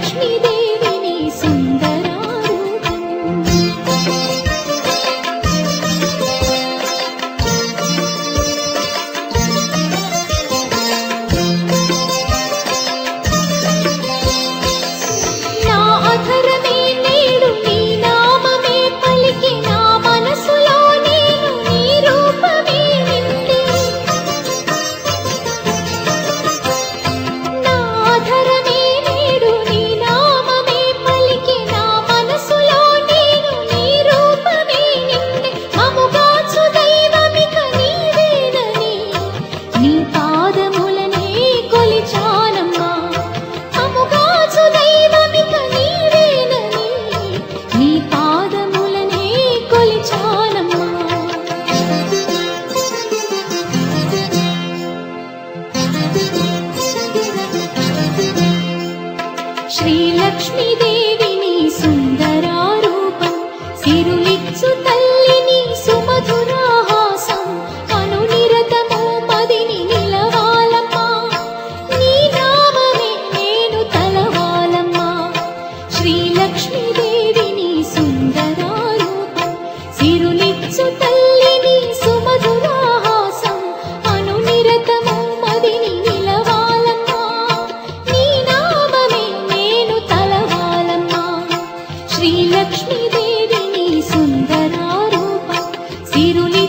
శ్రీలక్ష్మీదేవి నీ సుందరారూపం నా అధరమే నేడు నీ నామమే పలికి నా మనసులో నేను నీ రూపమే నిండి నా అధరమే నేడు నీ నామమే పలికి నా మనసులో నేను నీ రూపమే నిండి మముగాచు దైవమిక నీవేనని నీ పాదములనే కొలిచానమ్మా మముగాచు దైవమిక నీవేనని నీ పాదములనే కొలిచానమ్మా శ్రీలక్ష్మీదేవి నీ సుందరారూపం సిరులిచ్చు తల్లి నీ సుమధురాహాసం అనునిరతము మదిని నిలవాలమ్మా నీ నామమే నేను తలవాలమ్మా శ్రీలక్ష్మీదేవి నీ సుందరారూపం సిరులిచ్చు తల్లి నీ సుమధురాహాసం అనునిరతము మదిని నిలవాలమ్మా నీ నామమే నేను తలవాలమ్మా శ్రీలక్ష్మీదేవి నీ సుందరారూపం సిరులి